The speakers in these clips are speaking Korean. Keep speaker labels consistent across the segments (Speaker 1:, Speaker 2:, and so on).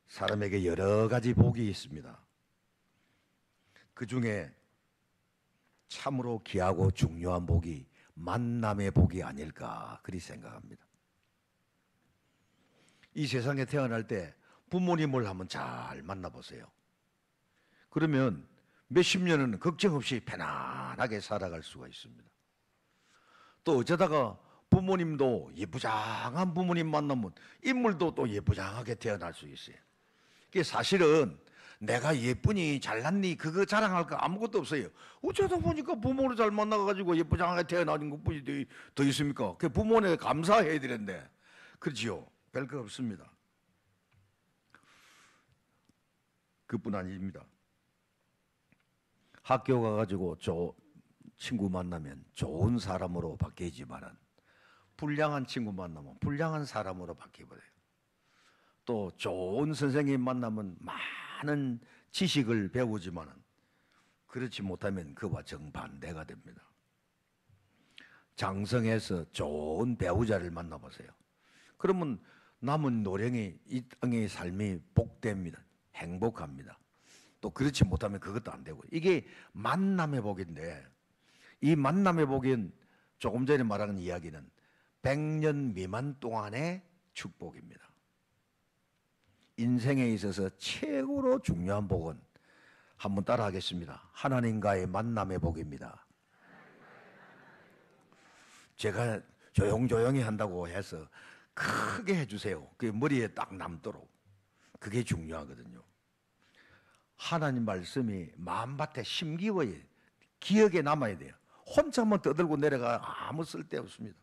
Speaker 1: 사람에게 여러 가지 복이 있습니다. 그 중에 참으로 귀하고 중요한 복이 만남의 복이 아닐까 그리 생각합니다. 이 세상에 태어날 때 부모님을 한번 잘 만나보세요. 그러면 몇십 년은 걱정 없이 편안하게 살아갈 수가 있습니다. 또 어쩌다가 부모님도 예쁘장한 부모님 만나면 인물도 또 예쁘장하게 태어날 수 있어요. 그게 사실은 내가 예쁘니 잘났니 그거 자랑할 거 아무것도 없어요. 어쩌다 보니까 부모를 잘 만나가지고 예쁘장하게 태어나는 것뿐이 더 있습니까? 그 부모님에 감사해야 되는데 그렇지요. 별거 없습니다. 그뿐 아닙니다. 학교 가가지고 친구 만나면 좋은 사람으로 바뀌지만은 불량한 친구 만나면 불량한 사람으로 바뀌어버려요. 또 좋은 선생님 만나면 많은 지식을 배우지만은 그렇지 못하면 그와 정반대가 됩니다. 장성해서 좋은 배우자를 만나보세요. 그러면 남은 노령이 이 땅의 삶이 복됩니다. 행복합니다. 또 그렇지 못하면 그것도 안 되고. 이게 만남의 복인데 이 만남의 복인 조금 전에 말한 이야기는 100년 미만 동안의 축복입니다. 인생에 있어서 최고로 중요한 복은 한번 따라 하겠습니다. 하나님과의 만남의 복입니다. 제가 조용조용히 한다고 해서 크게 해주세요. 그게 머리에 딱 남도록. 그게 중요하거든요. 하나님 말씀이 마음밭에 심기워야 기억에 남아야 돼요. 혼자만 떠들고 내려가 아무 쓸데없습니다.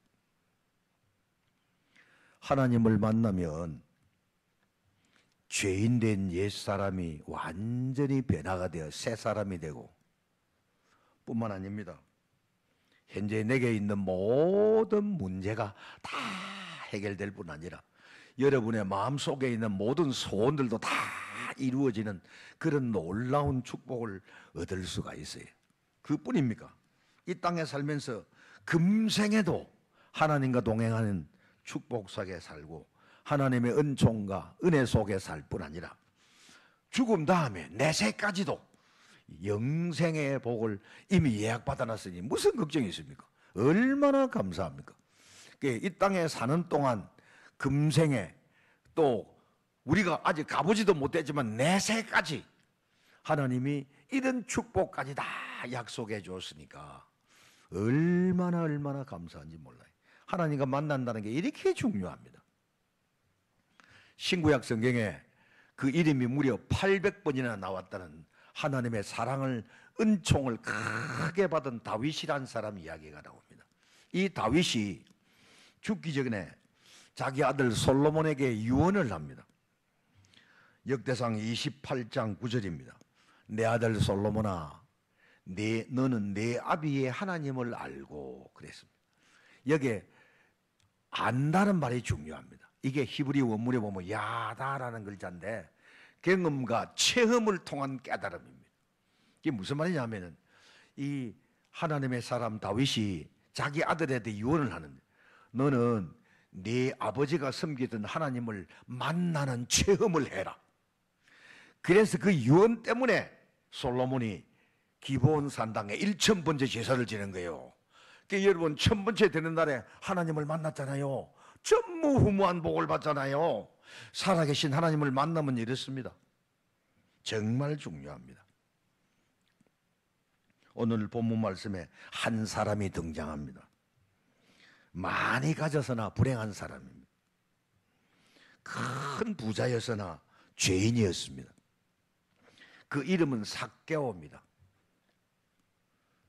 Speaker 1: 하나님을 만나면 죄인된 옛사람이 완전히 변화가 되어 새 사람이 되고 뿐만 아닙니다. 현재 내게 있는 모든 문제가 다 해결될 뿐 아니라 여러분의 마음속에 있는 모든 소원들도 다 이루어지는 그런 놀라운 축복을 얻을 수가 있어요. 그뿐입니까? 이 땅에 살면서 금생에도 하나님과 동행하는 축복 속에 살고 하나님의 은총과 은혜 속에 살 뿐 아니라 죽음 다음에 내세까지도 영생의 복을 이미 예약받아놨으니 무슨 걱정이 있습니까? 얼마나 감사합니까? 이 땅에 사는 동안 금생에 또 우리가 아직 가보지도 못했지만 내세까지 하나님이 이런 축복까지 다 약속해 줬으니까 얼마나 감사한지 몰라요. 하나님과 만난다는 게 이렇게 중요합니다. 신구약 성경에 그 이름이 무려 800번이나 나왔다는 하나님의 사랑을 은총을 크게 받은 다윗이라는 사람 이야기가 나옵니다. 이 다윗이 죽기 전에 자기 아들 솔로몬에게 유언을 합니다. 역대상 28장 9절입니다. 내 아들 솔로몬아, 너는 내 아비의 하나님을 알고 그랬습니다. 여기에 안다는 말이 중요합니다. 이게 히브리 원문에 보면 야다라는 글자인데 경험과 체험을 통한 깨달음입니다. 이게 무슨 말이냐면은 이 하나님의 사람 다윗이 자기 아들한테 유언을 하는데 너는 네 아버지가 섬기던 하나님을 만나는 체험을 해라. 그래서 그 유언 때문에 솔로몬이 기브온 산당에 1000번째 제사를 지는 거예요. 그러니까 여러분 1000번째 되는 날에 하나님을 만났잖아요. 전무후무한 복을 받잖아요. 살아계신 하나님을 만나면 이렇습니다. 정말 중요합니다. 오늘 본문 말씀에 한 사람이 등장합니다. 많이 가져서나 불행한 사람입니다. 큰 부자였으나 죄인이었습니다. 그 이름은 삭개오입니다.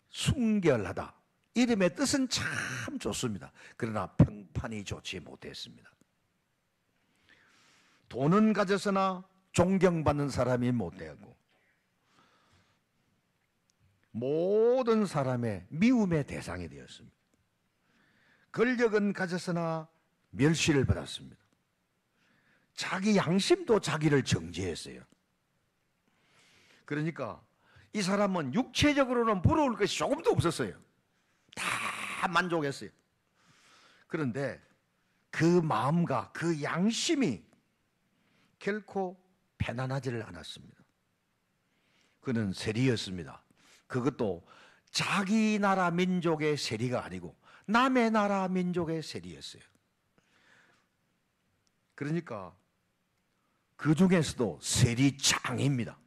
Speaker 1: 순결하다. 이름의 뜻은 참 좋습니다. 그러나 평판이 좋지 못했습니다. 돈은 가졌으나 존경받는 사람이 못되고 모든 사람의 미움의 대상이 되었습니다. 권력은 가졌으나 멸시를 받았습니다. 자기 양심도 자기를 정죄했어요. 그러니까 이 사람은 육체적으로는 부러울 것이 조금도 없었어요. 다 만족했어요. 그런데 그 마음과 그 양심이 결코 편안하지를 않았습니다. 그는 세리였습니다. 그것도 자기 나라 민족의 세리가 아니고 남의 나라 민족의 세리였어요. 그러니까 그 중에서도 세리장입니다.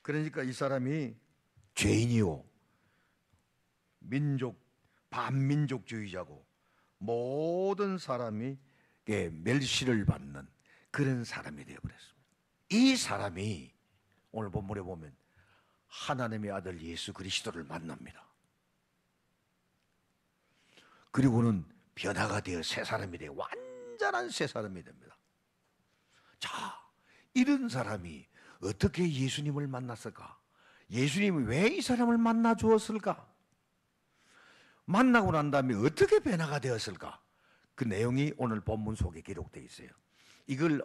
Speaker 1: 그러니까 이 사람이 죄인이요, 반민족주의자고 모든 사람이 멸시를 받는 그런 사람이 되어버렸습니다. 이 사람이 오늘 본문에 보면 하나님의 아들 예수 그리스도를 만납니다. 그리고는 변화가 되어 새 사람이 되어 완전한 새 사람이 됩니다. 자, 이런 사람이 어떻게 예수님을 만났을까? 예수님이 왜 이 사람을 만나 주었을까? 만나고 난 다음에 어떻게 변화가 되었을까? 그 내용이 오늘 본문 속에 기록되어 있어요. 이걸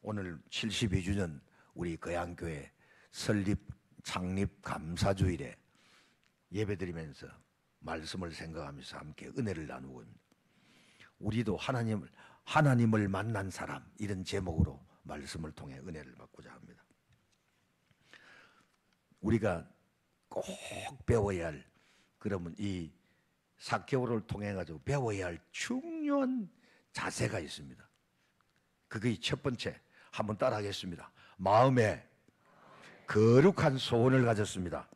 Speaker 1: 오늘 72주년 우리 거양교회 설립 창립 감사주일에 예배드리면서 말씀을 생각하면서 함께 은혜를 나누고 있습니다. 우리도 하나님을 만난 사람, 이런 제목으로 말씀을 통해 은혜를 받고자 합니다. 우리가 꼭 배워야 할, 그러면 이 사개오를 통해 가지고 배워야 할 중요한 자세가 있습니다. 그게 첫 번째, 한번 따라하겠습니다. 마음에 거룩한 소원을 가졌습니다.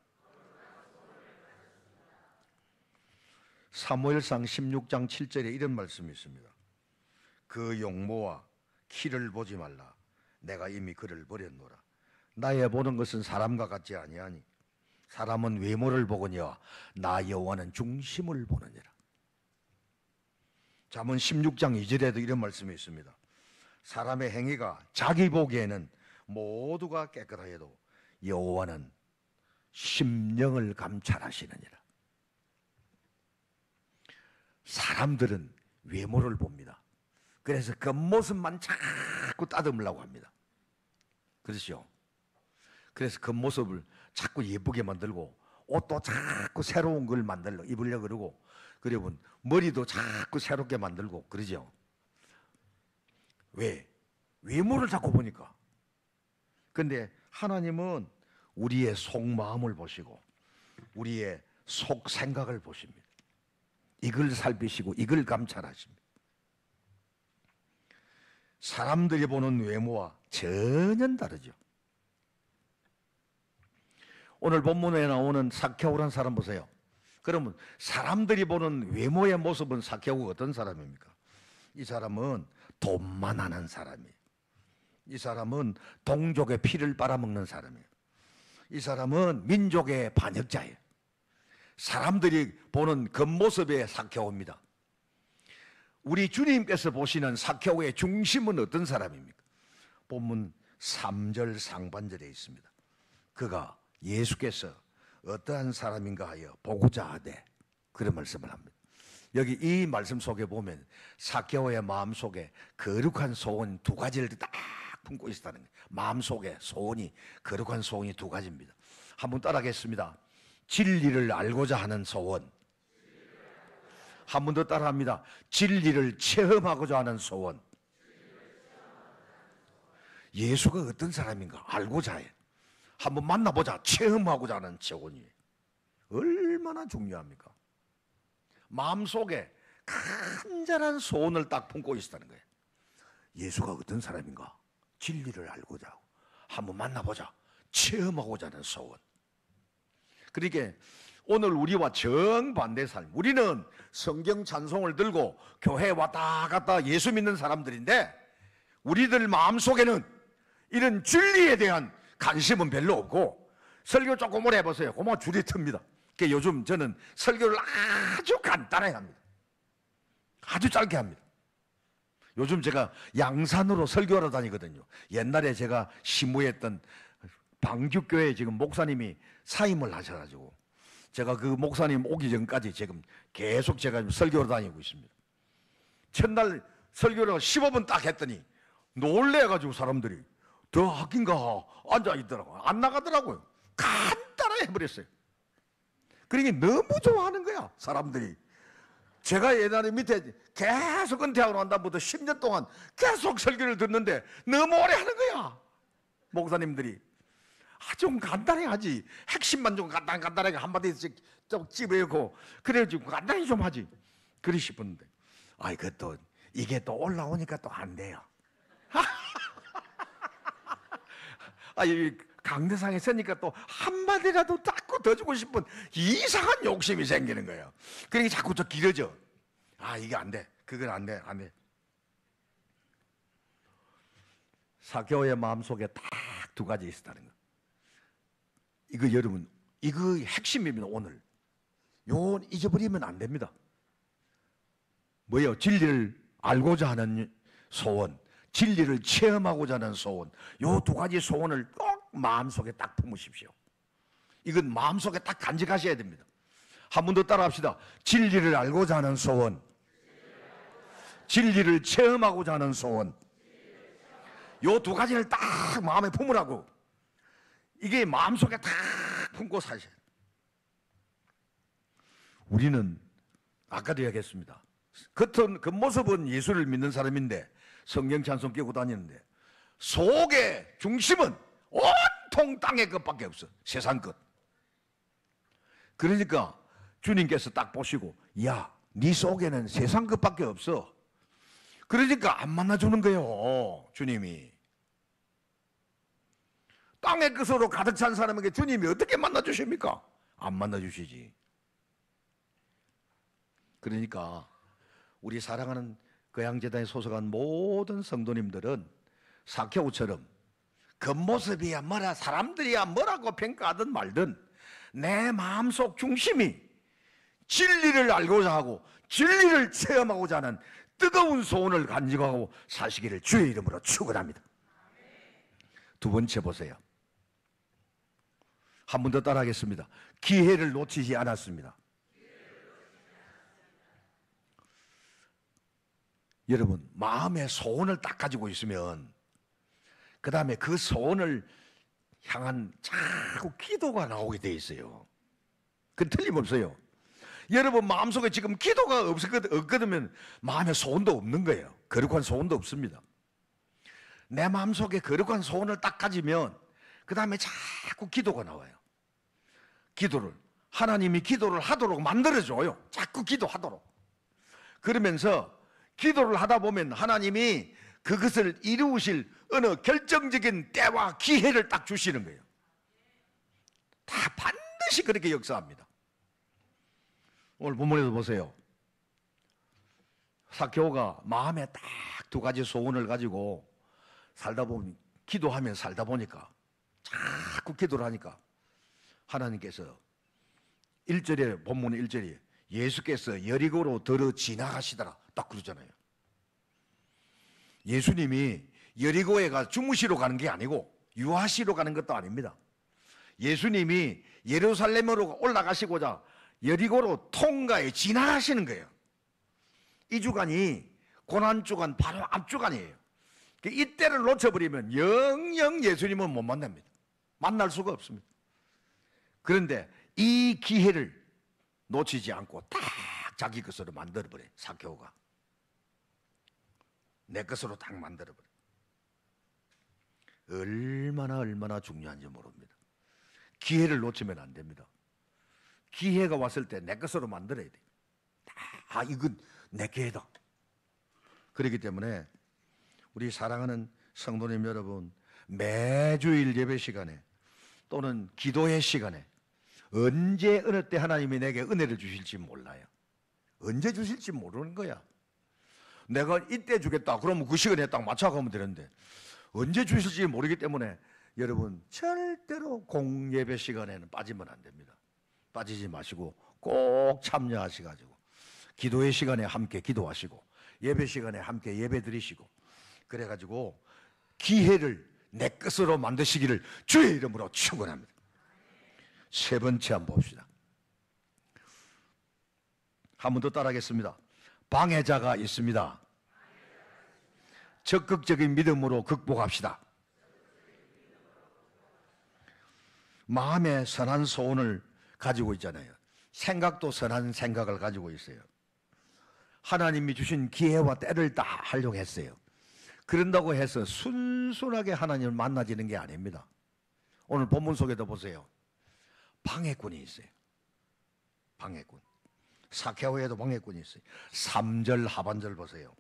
Speaker 1: 사무엘상 16장 7절에 이런 말씀이 있습니다. 그 용모와 키를 보지 말라. 내가 이미 그를 버렸노라. 나의 보는 것은 사람과 같지 아니하니 사람은 외모를 보거니와 나 여호와는 중심을 보느니라. 잠언 16장 2절에도 이런 말씀이 있습니다. 사람의 행위가 자기 보기에는 모두가 깨끗하여도 여호와는 심령을 감찰하시느니라. 사람들은 외모를 봅니다. 그래서 겉모습만 자꾸 따듬으려고 합니다. 그렇죠? 그래서 겉모습을 자꾸 예쁘게 만들고 옷도 자꾸 새로운 걸 입으려고 그러고, 그리고 머리도 자꾸 새롭게 만들고 그러죠. 왜? 외모를 자꾸 보니까. 근데 하나님은 우리의 속마음을 보시고 우리의 속 생각을 보십니다. 이걸 살피시고 이걸 감찰하십니다. 사람들이 보는 외모와 전혀 다르죠. 오늘 본문에 나오는 삭개오라는 사람 보세요. 그러면 사람들이 보는 외모의 모습은 삭개오가 어떤 사람입니까? 이 사람은 돈만 하는 사람이에요. 이 사람은 동족의 피를 빨아먹는 사람이에요. 이 사람은 민족의 반역자예요. 사람들이 보는 겉모습의 삭개오입니다. 우리 주님께서 보시는 삭개오의 중심은 어떤 사람입니까? 본문 3절 상반절에 있습니다. 그가 예수께서 어떠한 사람인가 하여 보고자 하되, 그런 말씀을 합니다. 여기 이 말씀 속에 보면 삭개오의 마음속에 거룩한 소원 두 가지를 딱 품고 있다는 거예요. 마음속에 소원이, 거룩한 소원이 두 가지입니다. 한번 따라하겠습니다. 진리를 알고자 하는 소원. 한 번 더 따라합니다. 진리를 체험하고자 하는 소원. 예수가 어떤 사람인가 알고자 해. 한번 만나보자, 체험하고자 하는 소원이에요. 얼마나 중요합니까? 마음속에 간절한 소원을 딱 품고 있다는 거예요. 예수가 어떤 사람인가 진리를 알고자 하고 한번 만나보자, 체험하고자 하는 소원. 그러니까 오늘 우리와 정반대의 삶, 우리는 성경 찬송을 들고 교회 왔다 갔다 예수 믿는 사람들인데 우리들 마음속에는 이런 진리에 대한 관심은 별로 없고, 설교 조금 오래 해보세요. 고마 줄이 틉니다. 그러니까 요즘 저는 설교를 아주 간단하게 합니다. 아주 짧게 합니다. 요즘 제가 양산으로 설교하러 다니거든요. 옛날에 제가 시무했던 방주교회 지금 목사님이 사임을 하셔가지고 제가 그 목사님 오기 전까지 지금 계속 제가 설교로 다니고 있습니다. 첫날 설교를 15분 딱 했더니 놀래가지고 사람들이 더 하긴가 앉아있더라고요. 안 나가더라고요. 간단하게 해버렸어요. 그러니까 너무 좋아하는 거야. 사람들이 제가 예전에 밑에 계속 은퇴하고 난 다음부터 10년 동안 계속 설교를 듣는데 너무 오래 하는 거야. 목사님들이. 좀 간단히 하지. 핵심만 좀 간단하게 한마디씩 좀 찝어놓고 그래가지고 간단히 좀 하지. 그리 싶었는데 그것도 이게 또 올라오니까 또 안 돼요. 이 강대상에 서니까 또 한마디라도 자꾸 더 주고 싶은 이상한 욕심이 생기는 거예요. 그러니까 자꾸 더 길어져. 이게 안 돼. 그건 안 돼. 안 돼. 사개오의 마음속에 딱 두 가지 있었다는 거. 이거 여러분, 이거 핵심입니다. 오늘 요 잊어버리면 안 됩니다. 뭐예요? 진리를 알고자 하는 소원, 진리를 체험하고자 하는 소원, 요 두 가지 소원을 꼭 마음속에 딱 품으십시오. 이건 마음속에 딱 간직하셔야 됩니다. 한 번 더 따라합시다. 진리를 알고자 하는 소원, 진리를 체험하고자 하는 소원, 요 두 가지를 딱 마음에 품으라고. 이게 마음속에 딱 품고 사셔야 돼요. 우리는 아까도 이야기했습니다. 겉모습은 예수를 믿는 사람인데 성경 찬송 끼고 다니는데 속의 중심은 온통 땅의 것밖에 없어. 세상 것. 그러니까 주님께서 딱 보시고 네 속에는 세상 것밖에 없어. 그러니까 안 만나주는 거예요. 주님이. 땅의 것으로 가득 찬 사람에게 주님이 어떻게 만나주십니까? 안 만나주시지. 그러니까 우리 사랑하는 거양재단에 소속한 모든 성도님들은 사케오처럼 겉모습이야 뭐라 사람들이야 뭐라고 평가하든 말든 내 마음속 중심이 진리를 알고자 하고 진리를 체험하고자 하는 뜨거운 소원을 간직하고 사시기를 주의 이름으로 축원합니다. 두 번째 보세요. 한 번 더 따라하겠습니다. 기회를 놓치지 않았습니다. 여러분, 마음의 소원을 딱 가지고 있으면 그 다음에 그 소원을 향한 자꾸 기도가 나오게 돼 있어요. 그건 틀림없어요. 여러분 마음속에 지금 기도가 없거든 마음에 소원도 없는 거예요. 거룩한 소원도 없습니다. 내 마음속에 거룩한 소원을 딱 가지면 그 다음에 자꾸 기도가 나와요. 하나님이 기도를 하도록 만들어줘요. 자꾸 기도하도록. 그러면서 기도를 하다 보면 하나님이 그것을 이루실 어느 결정적인 때와 기회를 딱 주시는 거예요. 다 반드시 그렇게 역사합니다. 오늘 본문에도 보세요. 사케오가 마음에 딱 두 가지 소원을 가지고 살다 보니까 자꾸 기도를 하니까 하나님께서 1절에 본문 1절에 예수께서 여리고로 들어 지나가시더라 딱 그러잖아요. 예수님이 여리고에 가 주무시러 가는 게 아니고 유하시러 가는 것도 아닙니다. 예수님이 예루살렘으로 올라가시고자 여리고로 통과에 지나가시는 거예요. 이 주간이 고난주간 바로 앞주간이에요. 이때를 놓쳐버리면 영영 예수님은 못 만납니다. 만날 수가 없습니다. 그런데 이 기회를 놓치지 않고 딱 자기 것으로 만들어버려요. 사케오가 내 것으로 딱 만들어버려요. 얼마나 중요한지 모릅니다. 기회를 놓치면 안 됩니다. 기회가 왔을 때 내 것으로 만들어야 돼요. 이건 내 기회다. 그렇기 때문에 우리 사랑하는 성도님 여러분, 매주일 예배 시간에 또는 기도의 시간에 언제 어느 때 하나님이 내게 은혜를 주실지 몰라요. 언제 주실지 모르는 거야. 내가 이때 주겠다 그러면 그 시간에 딱 맞춰가면 되는데 언제 주실지 모르기 때문에 여러분 절대로 공예배 시간에는 빠지면 안 됩니다. 빠지지 마시고 꼭 참여하셔가지고 기도의 시간에 함께 기도하시고 예배 시간에 함께 예배 드리시고 그래가지고 기회를 내 것으로 만드시기를 주의 이름으로 축원합니다. 세 번째 한번 봅시다. 한 번 더 따라하겠습니다. 방해자가 있습니다. 적극적인 믿음으로 극복합시다. 마음의 선한 소원을 가지고 있잖아요. 생각도 선한 생각을 가지고 있어요. 하나님이 주신 기회와 때를 다 활용했어요. 그런다고 해서 순순하게 하나님을 만나지는 게 아닙니다. 오늘 본문 속에도 보세요. 방해꾼이 있어요. 방해꾼. 사케오에도 방해꾼이 있어요. 3절 하반절 보세요.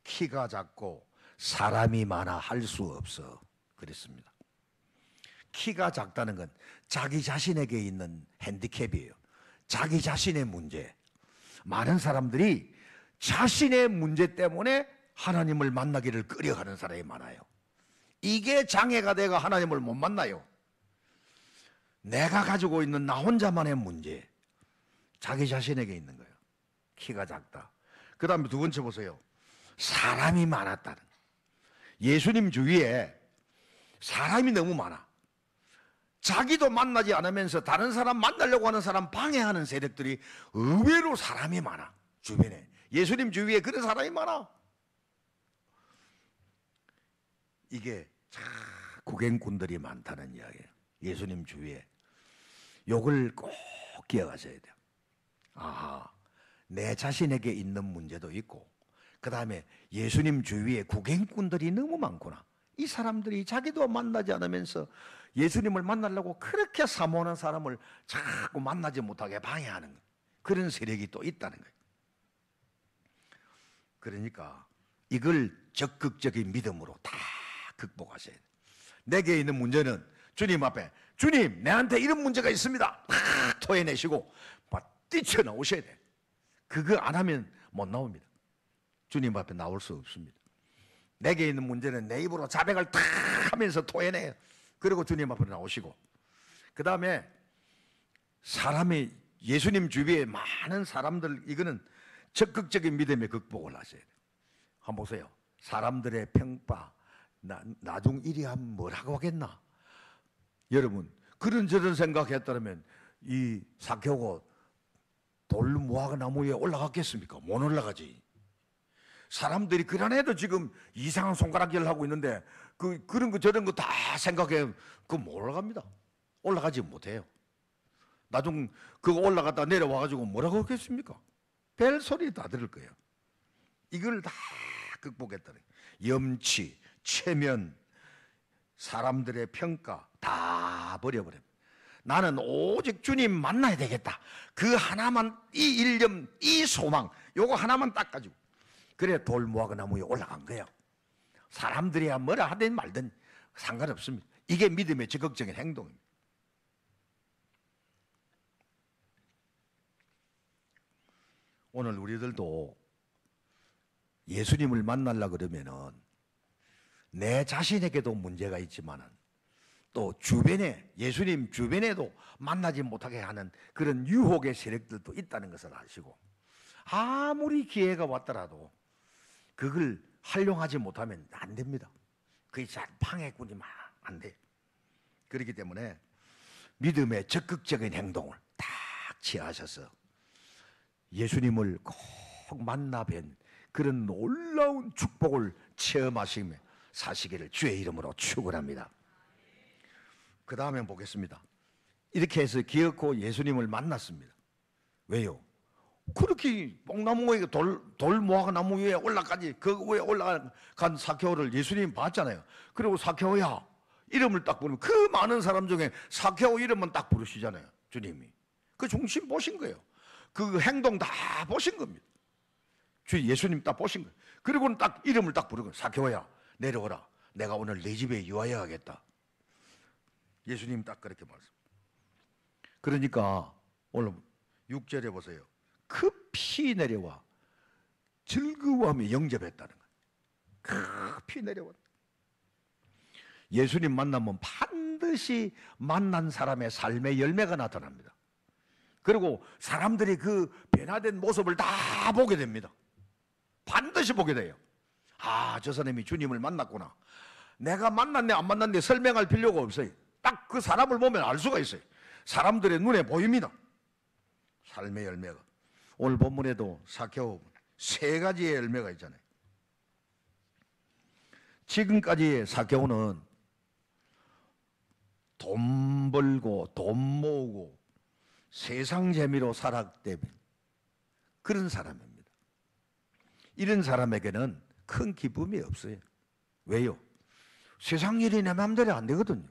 Speaker 1: 키가 작고 사람이 많아 할 수 없어 그랬습니다. 키가 작다는 건 자기 자신에게 있는 핸디캡이에요. 자기 자신의 문제. 많은 사람들이 자신의 문제 때문에 하나님을 만나기를 꺼려하는 사람이 많아요. 이게 장애가 돼가 하나님을 못 만나요. 내가 가지고 있는 나 혼자만의 문제, 자기 자신에게 있는 거예요. 키가 작다. 그 다음에 두 번째 보세요. 사람이 많았다는. 예수님 주위에 사람이 너무 많아. 자기도 만나지 않으면서 다른 사람 만나려고 하는 사람 방해하는 세력들이 의외로 사람이 많아. 주변에. 예수님 주위에 그런 사람이 많아. 이게 구경꾼들이 많다는 이야기예요. 예수님 주위에. 요걸 꼭 기억하셔야 돼요. 아하, 내 자신에게 있는 문제도 있고, 그 다음에 예수님 주위에 구경꾼들이 너무 많구나. 이 사람들이 자기도 만나지 않으면서 예수님을 만나려고 그렇게 사모하는 사람을 자꾸 만나지 못하게 방해하는 거예요. 그런 세력이 또 있다는 거예요. 그러니까 이걸 적극적인 믿음으로 다 극복하셔야 돼요. 내게 있는 문제는 주님 앞에, 주님 내한테 이런 문제가 있습니다. 막 토해내시고 막 뛰쳐나오셔야 돼요. 그거 안 하면 못 나옵니다. 주님 앞에 나올 수 없습니다. 내게 있는 문제는 내 입으로 자백을 탁 하면서 토해내요. 그리고 주님 앞으로 나오시고, 그 다음에 사람이 예수님 주위에 많은 사람들, 이거는 적극적인 믿음의 극복을 하셔야 돼요. 한번 보세요. 사람들의 평가, 나중 이리 하면 뭐라고 하겠나? 여러분, 그런저런 생각했다면 이 사케오가 돌무화과 나무 위에 올라갔겠습니까? 못 올라가지. 사람들이 그러네도 지금 이상한 손가락질을 하고 있는데 그런 거 저런 거 다 생각해 그거 못 올라갑니다. 올라가지 못해요. 나중 그거 올라갔다 내려와가지고 뭐라고 했겠습니까? 벨 소리 다 들을 거예요. 이걸 다 극복했다는 거예요. 염치, 체면, 사람들의 평가 다 버려버려요. 나는 오직 주님 만나야 되겠다. 그 하나만, 이 일념, 이 소망, 요거 하나만 딱 가지고 그래 돌무화과 나무에 올라간 거예요. 사람들이야 뭐라 하든 말든 상관없습니다. 이게 믿음의 적극적인 행동입니다. 오늘 우리들도 예수님을 만나려고 그러면은 내 자신에게도 문제가 있지만은 또 주변에, 예수님 주변에도 만나지 못하게 하는 그런 유혹의 세력들도 있다는 것을 아시고, 아무리 기회가 왔더라도 그걸 활용하지 못하면 안 됩니다. 그게 잘 방해꾼이 안 돼. 그렇기 때문에 믿음의 적극적인 행동을 딱 취하셔서 예수님을 꼭 만나 뵌 그런 놀라운 축복을 체험하시며 사시기를 주의 이름으로 축원합니다. 그 다음에 보겠습니다. 이렇게 해서 기어코 예수님을 만났습니다. 왜요? 그렇게 뽕나무에 돌무화과 나무 위에 올라가지, 그 위에 올라간 사케오를 예수님이 봤잖아요. 그리고 사케오야 이름을 딱 부르면 그 많은 사람 중에 사케오 이름만 딱 부르시잖아요. 주님이 그 중심 보신 거예요. 그 행동 다 보신 겁니다. 예수님 딱 보신 거예요. 그리고는 딱 이름을 딱 부르고, 사케오야 내려오라. 내가 오늘 네 집에 유하여 가겠다. 예수님 딱 그렇게 말씀. 그러니까 오늘 6절에 보세요. 급히 내려와 즐거워하며 영접했다는 거예요. 급히 내려와. 예수님 만나면 반드시 만난 사람의 삶의 열매가 나타납니다. 그리고 사람들이 그 변화된 모습을 다 보게 됩니다. 반드시 보게 돼요. 아, 저 사람이 주님을 만났구나. 내가 만났네 안 만났네 설명할 필요가 없어요. 딱 그 사람을 보면 알 수가 있어요. 사람들의 눈에 보입니다. 삶의 열매가. 오늘 본문에도 사케오 세 가지의 열매가 있잖아요. 지금까지의 사케오는 돈 벌고 돈 모으고 세상 재미로 살았기 때문에 그런 사람입니다. 이런 사람에게는 큰 기쁨이 없어요. 왜요? 세상 일이 내 마음대로 안 되거든요.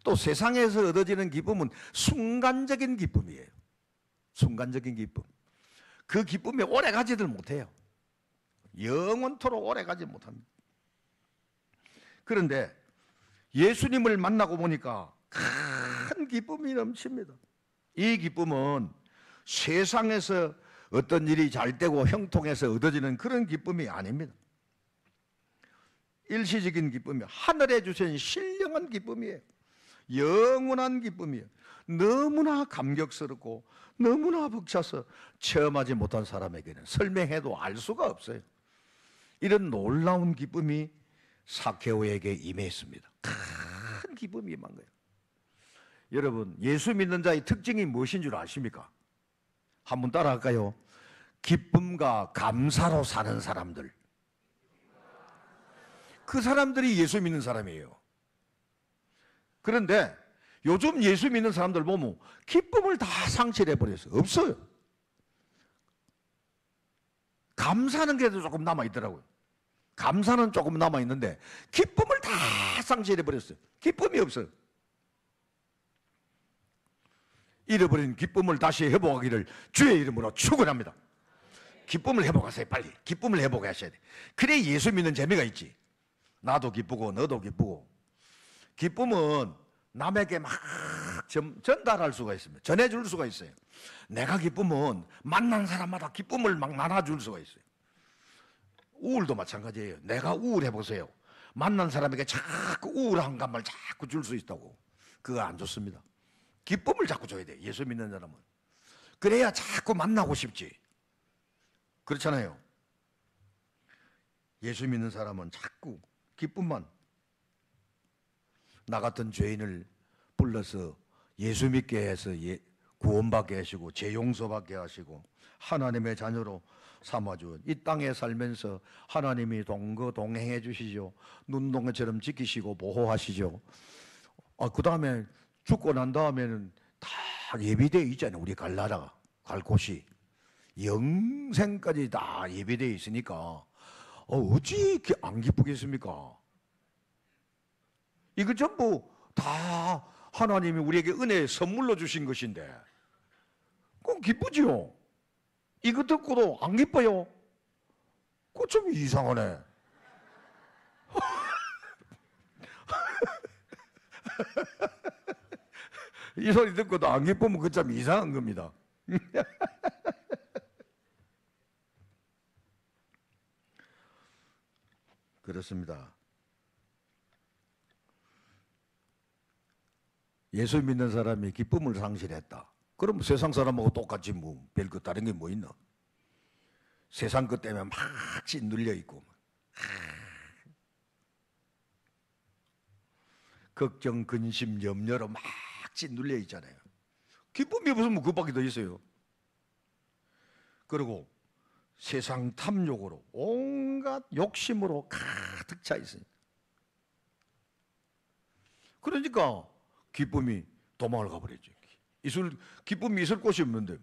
Speaker 1: 또 세상에서 얻어지는 기쁨은 순간적인 기쁨이에요. 순간적인 기쁨. 그 기쁨이 오래 가지들 못해요. 영원토록 오래 가지 못합니다. 그런데 예수님을 만나고 보니까 큰 기쁨이 넘칩니다. 이 기쁨은 세상에서 어떤 일이 잘 되고 형통해서 얻어지는 그런 기쁨이 아닙니다. 일시적인 기쁨이 하늘에 주신 신령한 기쁨이에요. 영원한 기쁨이에요. 너무나 감격스럽고 너무나 벅차서 체험하지 못한 사람에게는 설명해도 알 수가 없어요. 이런 놀라운 기쁨이 사케오에게 임했습니다. 큰 기쁨이 임한 거예요. 여러분, 예수 믿는 자의 특징이 무엇인 줄 아십니까? 한번 따라할까요? 기쁨과 감사로 사는 사람들. 그 사람들이 예수 믿는 사람이에요. 그런데 요즘 예수 믿는 사람들 보면 기쁨을 다 상실해버렸어요. 없어요. 감사하는 게 조금 남아있더라고요. 감사는 조금 남아있는데 기쁨을 다 상실해버렸어요. 기쁨이 없어요. 잃어버린 기쁨을 다시 회복하기를 주의 이름으로 축원합니다. 기쁨을 회복하세요. 빨리 기쁨을 회복하셔야 돼. 그래 예수 믿는 재미가 있지. 나도 기쁘고 너도 기쁘고. 기쁨은 남에게 막 전달할 수가 있습니다. 전해줄 수가 있어요. 내가 기쁘면 만난 사람마다 기쁨을 막 나눠줄 수가 있어요. 우울도 마찬가지예요. 내가 우울해 보세요. 만난 사람에게 자꾸 우울한 감을 자꾸 줄 수 있다고. 그거 안 좋습니다. 기쁨을 자꾸 줘야 돼. 예수 믿는 사람은. 그래야 자꾸 만나고 싶지. 그렇잖아요. 예수 믿는 사람은 자꾸 기쁨만. 나 같은 죄인을 불러서 예수 믿게 해서 구원받게 하시고 죄 용서받게 하시고 하나님의 자녀로 삼아준 이 땅에 살면서 하나님이 동행해 주시죠. 눈동이처럼 지키시고 보호하시죠. 그 다음에 죽고 난 다음에는 다 예비되어 있잖아요. 우리 갈 나라가, 갈 곳이 영생까지 다 예비되어 있으니까 어찌 안 기쁘겠습니까? 이거 전부 다 하나님이 우리에게 은혜 선물로 주신 것인데 그건 기쁘지요. 이거 듣고도 안 기뻐요? 그거 좀 이상하네. 이 소리 듣고도 안 기쁘면 그거 참 이상한 겁니다. 그렇습니다. 예수 믿는 사람이 기쁨을 상실했다. 그럼 세상 사람하고 똑같지 뭐 별거 다른 게 뭐 있나? 세상 것 때문에 막 짓눌려 있고 걱정, 근심, 염려로 막 짓눌려 있잖아요. 기쁨이 없으면 그밖에 더 있어요. 그리고 세상 탐욕으로 온갖 욕심으로 가득 차 있어요. 그러니까 기쁨이 도망을 가버렸죠. 기쁨이 있을 곳이 없는데.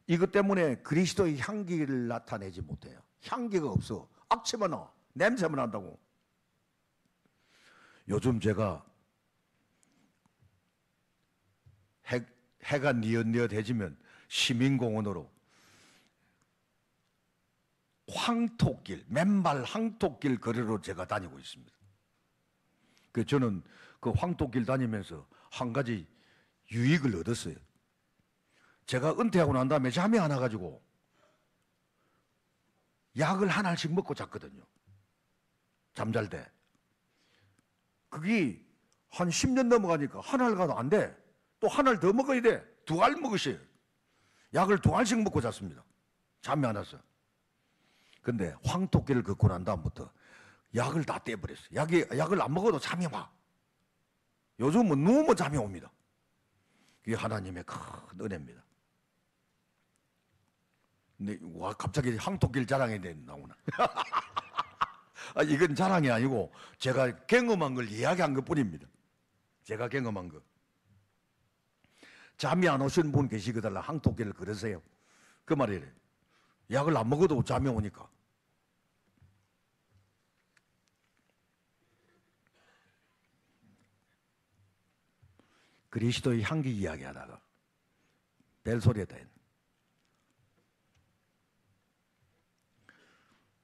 Speaker 1: 이것 때문에 그리스도의 향기를 나타내지 못해요. 향기가 없어. 악취만 나. 냄새만 난다고. 요즘 제가 해가 뉘엿뉘엿해지면 시민공원으로 황토길, 맨발 황토길 거리로 제가 다니고 있습니다. 저는 그 황토길 다니면서 한 가지 유익을 얻었어요. 제가 은퇴하고 난 다음에 잠이 안 와가지고 약을 한 알씩 먹고 잤거든요. 잠잘 때. 그게 한 10년 넘어가니까 한 알 가도 안 돼. 또 한 알 더 먹어야 돼. 2알 먹으셔요. 약을 2알씩 먹고 잤습니다. 잠이 안 왔어요. 근데 황토길을 걷고 난 다음부터 약을 다 떼버렸어요. 약을 안 먹어도 잠이 와. 요즘은 누우면 잠이 옵니다. 그게 하나님의 큰 은혜입니다. 근데 와 갑자기 황토길 자랑이 나오나? 이건 자랑이 아니고 제가 경험한 걸 이야기한 것뿐입니다. 제가 경험한 거. 잠이 안 오시는 분 계시거든요. 황토길을 걸으세요. 그 말이래. 약을 안 먹어도 잠이 오니까. 그리스도의 향기 이야기하다가 벨소리에다 했네.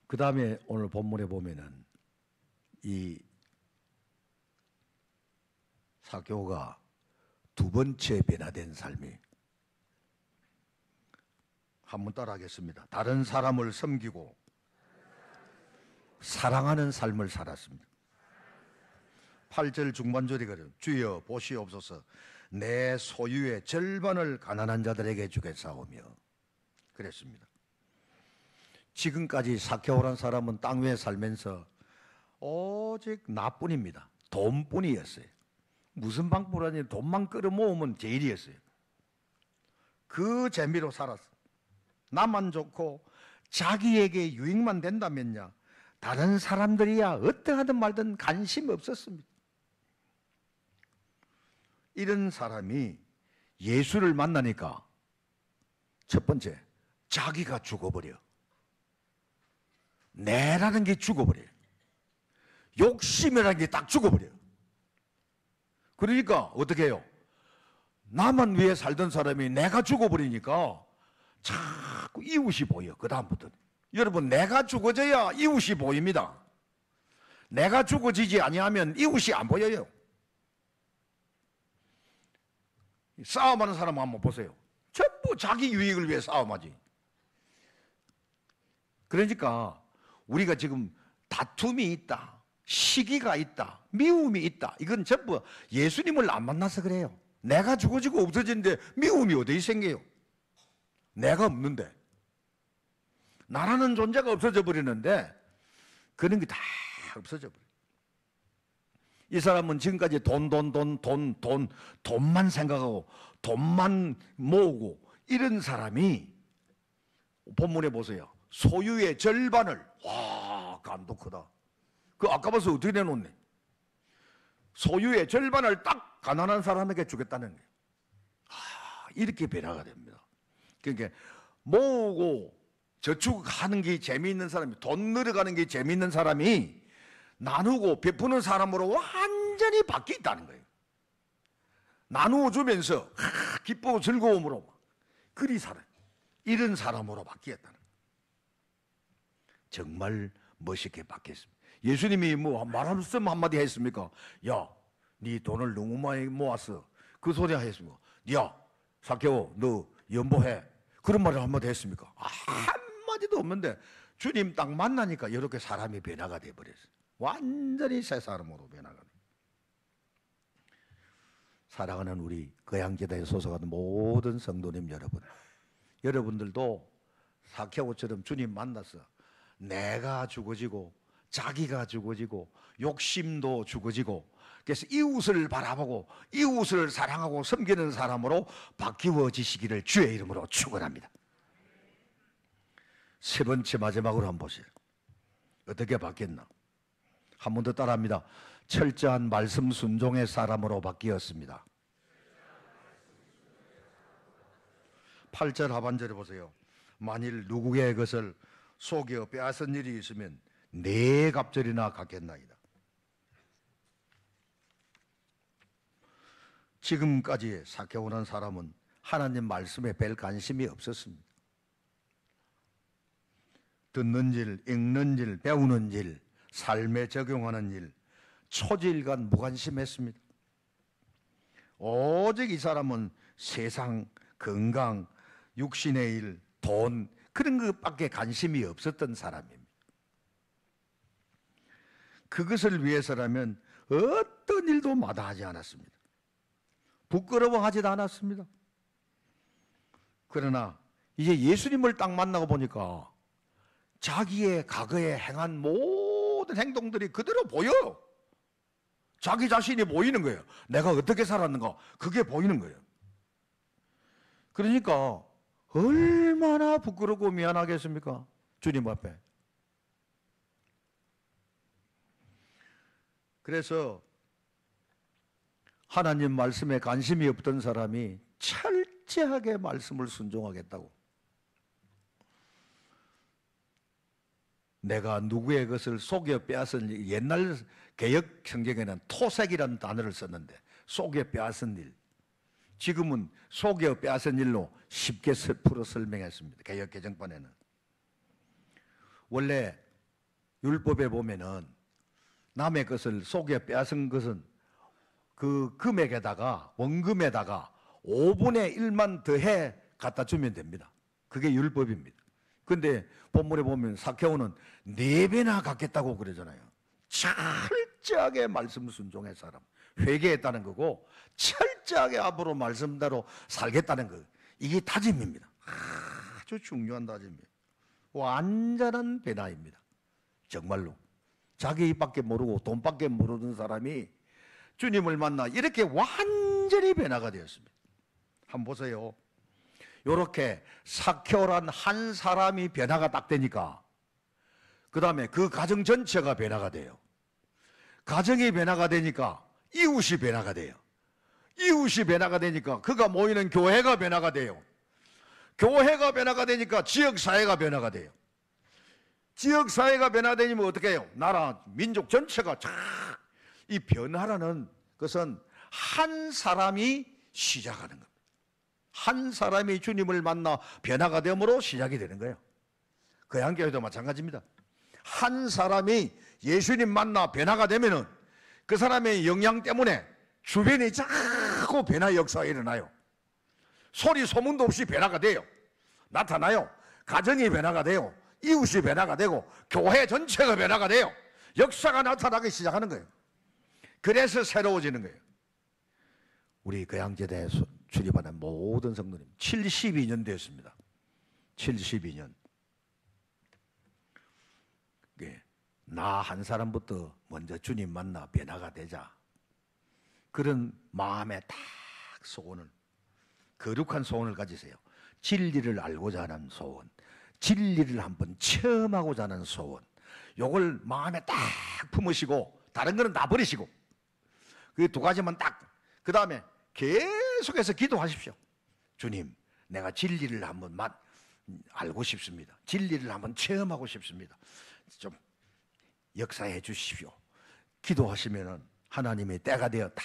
Speaker 1: 그 다음에 오늘 본문에 보면은 이 사개오가 두 번째 변화된 삶이, 한번 따라하겠습니다. 다른 사람을 섬기고 사랑하는 삶을 살았습니다. 8절 중반절이거든요. 주여 보시옵소서, 내 소유의 절반을 가난한 자들에게 주겠사오며 그랬습니다. 지금까지 사케오란 사람은 땅 위에 살면서 오직 나뿐입니다. 돈뿐이었어요. 무슨 방법으로 하니 돈만 끌어모으면 제일이었어요. 그 재미로 살았어. 나만 좋고 자기에게 유익만 된다면야 다른 사람들이야 어떠하든 말든 관심 없었습니다. 이런 사람이 예수를 만나니까 첫 번째, 자기가 죽어버려. 내라는 게 죽어버려요. 욕심이라는 게 딱 죽어버려요. 그러니까 어떻게 해요? 나만 위해 살던 사람이 내가 죽어버리니까 자꾸 이웃이 보여. 그 다음부터는. 여러분, 내가 죽어져야 이웃이 보입니다. 내가 죽어지지 아니하면 이웃이 안 보여요. 싸움하는 사람 한번 보세요. 전부 자기 유익을 위해 싸움하지. 그러니까 우리가 지금 다툼이 있다, 시기가 있다, 미움이 있다, 이건 전부 예수님을 안 만나서 그래요. 내가 죽어지고 없어지는데 미움이 어디 생겨요? 내가 없는데, 나라는 존재가 없어져 버리는데 그런 게 다 없어져 버려요. 이 사람은 지금까지 돈만 생각하고 돈만 모으고 이런 사람이 본문에 보세요. 소유의 절반을, 와, 감도 크다. 그 아까 봐서 어떻게 내놓네. 소유의 절반을 딱 가난한 사람에게 주겠다는 거예요. 이렇게 변화가 됩니다. 그러니까 모으고 저축하는 게 재미있는 사람이, 돈 늘어가는 게 재미있는 사람이 나누고 베푸는 사람으로 완전히 바뀌었다는 거예요. 나누어 주면서 기쁘고 즐거움으로 그리 살아요. 이런 사람으로 바뀌었다는 거예요. 정말 멋있게 바뀌었습니다. 예수님이 뭐 말씀 한마디 했습니까? 야, 네 돈을 너무 많이 모았어. 그 소리 했습니까? 야, 사케오, 너 연보해. 그런 말을 한마디 했습니까? 한마디도 없는데 주님 딱 만나니까 이렇게 사람이 변화가 돼버렸어요. 완전히 새 사람으로 변화가 돼요. 사랑하는 우리 거양제다에 소속하는 모든 성도님 여러분, 여러분들도 사케오처럼 주님 만나서 내가 죽어지고 자기가 죽어지고 욕심도 죽어지고, 그래서 이웃을 바라보고 이웃을 사랑하고 섬기는 사람으로 바뀌어지시기를 주의 이름으로 축원합니다. 세 번째, 마지막으로 한번 보세요. 어떻게 바뀌었나? 한 번 더 따라합니다. 철저한 말씀 순종의 사람으로 바뀌었습니다. 8절 하반절에 보세요. 만일 누구의 것을 속여 빼앗은 일이 있으면 네 갑절이나 갚겠나이다. 지금까지 사케오라는 사람은 하나님 말씀에 별 관심이 없었습니다. 듣는 일, 읽는 일, 배우는 일, 삶에 적용하는 일, 초지일간 무관심했습니다. 오직 이 사람은 세상, 건강, 육신의 일, 돈, 그런 것밖에 관심이 없었던 사람입니다. 그것을 위해서라면 어떤 일도 마다하지 않았습니다. 부끄러워하지도 않았습니다. 그러나 이제 예수님을 딱 만나고 보니까 자기의 과거에 행한 모든 행동들이 그대로 보여요. 자기 자신이 보이는 거예요. 내가 어떻게 살았는가, 그게 보이는 거예요. 그러니까 얼마나 부끄럽고 미안하겠습니까? 주님 앞에. 그래서 하나님 말씀에 관심이 없던 사람이 철저하게 말씀을 순종하겠다고 내가 누구의 것을 속여 빼앗은 일, 옛날 개역 성경에는 토색이라는 단어를 썼는데 속여 빼앗은 일, 지금은 속여 빼앗은 일로 쉽게 풀어 설명했습니다. 개역 개정판에는. 원래 율법에 보면은 남의 것을 속여 빼앗은 것은 그 금액에다가 원금에다가 5분의 1만 더해 갖다 주면 됩니다. 그게 율법입니다. 근데 본문에 보면 사케오는 4배나 갚겠다고 그러잖아요. 철저하게 말씀 순종의 사람, 회개했다는 거고 철저하게 앞으로 말씀대로 살겠다는 거, 이게 다짐입니다. 아주 중요한 다짐이에요. 완전한 변화입니다. 정말로 자기 입밖에 모르고 돈밖에 모르는 사람이 주님을 만나 이렇게 완전히 변화가 되었습니다. 한번 보세요. 이렇게 사케오란 한 사람이 변화가 딱 되니까 그 다음에 그 가정 전체가 변화가 돼요. 가정이 변화가 되니까 이웃이 변화가 돼요. 이웃이 변화가 되니까 그가 모이는 교회가 변화가 돼요. 교회가 변화가 되니까 지역사회가 변화가 돼요. 지역사회가 변화되면 어떻게 해요? 나라, 민족 전체가 이 변화라는 것은 한 사람이 시작하는 겁니다. 한 사람이 주님을 만나 변화가 되므로 시작이 되는 거예요. 거양교회도 마찬가지입니다. 한 사람이 예수님 만나 변화가 되면은 그 사람의 영향 때문에 주변에 자꾸 변화 역사가 일어나요. 소리 소문도 없이 변화가 돼요. 나타나요. 가정이 변화가 돼요. 이웃이 변화가 되고 교회 전체가 변화가 돼요. 역사가 나타나기 시작하는 거예요. 그래서 새로워지는 거예요. 우리 거양제대에 출입하는 모든 성도님 72년 되었습니다. 72년. 나 한 사람부터 먼저 주님 만나 변화가 되자. 그런 마음에 딱 소원을, 거룩한 소원을 가지세요. 진리를 알고자 하는 소원, 진리를 한번 체험하고자 하는 소원, 요걸 마음에 딱 품으시고 다른 거는 다 버리시고 그 두 가지만 딱, 그 다음에 계속해서 기도하십시오. 주님, 내가 진리를 한번 알고 싶습니다. 진리를 한번 체험하고 싶습니다. 좀 역사해 주십시오. 기도하시면은 하나님의 때가 되어 다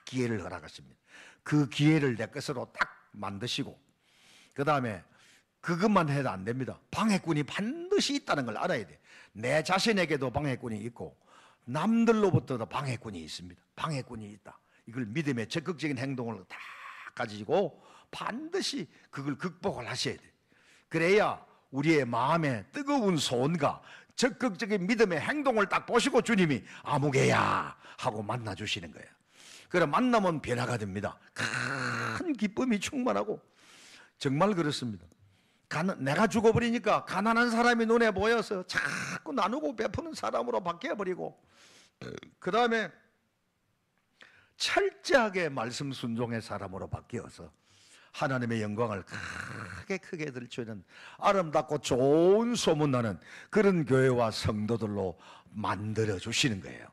Speaker 1: 기회를 허락하십니다. 그 기회를 내 것으로 딱 만드시고, 그 다음에 그것만 해도 안 됩니다. 방해꾼이 반드시 있다는 걸 알아야 돼. 내 자신에게도 방해꾼이 있고 남들로부터도 방해꾼이 있습니다. 방해꾼이 있다. 이걸 믿음의 적극적인 행동을 다 가지고 반드시 그걸 극복을 하셔야 돼. 그래야 우리의 마음에 뜨거운 소원과 적극적인 믿음의 행동을 딱 보시고 주님이 아무개야 하고 만나주시는 거예요. 그럼 만나면 변화가 됩니다. 큰 기쁨이 충만하고, 정말 그렇습니다. 내가 죽어버리니까 가난한 사람이 눈에 보여서 자꾸 나누고 베푸는 사람으로 바뀌어버리고, 그 다음에 철저하게 말씀 순종의 사람으로 바뀌어서 하나님의 영광을 크게 들추는 아름답고 좋은 소문나는 그런 교회와 성도들로 만들어 주시는 거예요.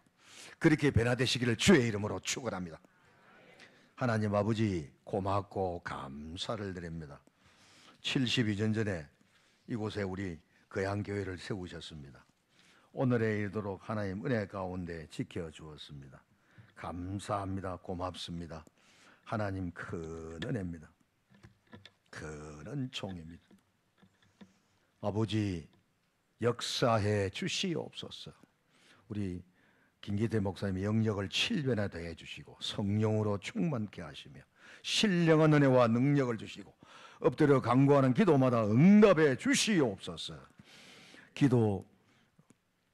Speaker 1: 그렇게 변화되시기를 주의 이름으로 축원합니다. 하나님 아버지, 고맙고 감사를 드립니다. 72년 전에 이곳에 우리 거양교회를 세우셨습니다. 오늘에 이르도록 하나님 은혜 가운데 지켜주었습니다. 감사합니다. 고맙습니다. 하나님 큰 은혜입니다. 큰 은총입니다. 아버지, 역사해 주시옵소서. 우리 김기태 목사님의 영역을 7배나 더해 주시고 성령으로 충만케 하시며 신령한 은혜와 능력을 주시고 엎드려 간구하는 기도마다 응답해 주시옵소서. 기도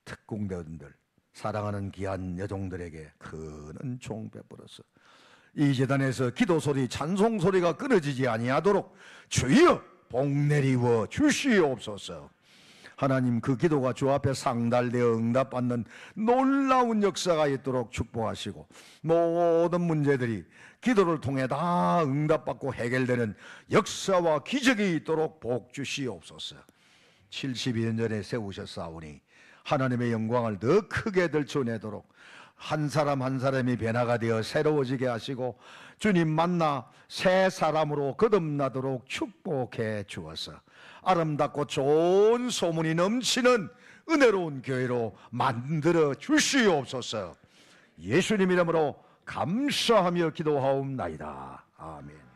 Speaker 1: 특공대원들, 사랑하는 귀한 여종들에게 큰 은총 베풀어서 이 재단에서 기도 소리, 찬송 소리가 끊어지지 아니하도록 주여 복 내리워 주시옵소서. 하나님, 그 기도가 주 앞에 상달되어 응답받는 놀라운 역사가 있도록 축복하시고 모든 문제들이 기도를 통해 다 응답받고 해결되는 역사와 기적이 있도록 복 주시옵소서. 72년 전에 세우셨사오니 하나님의 영광을 더 크게 들춰내도록 한 사람 한 사람이 변화가 되어 새로워지게 하시고 주님 만나 새 사람으로 거듭나도록 축복해 주어서 아름답고 좋은 소문이 넘치는 은혜로운 교회로 만들어 주시옵소서. 예수님 이름으로 감사하며 기도하옵나이다. 아멘.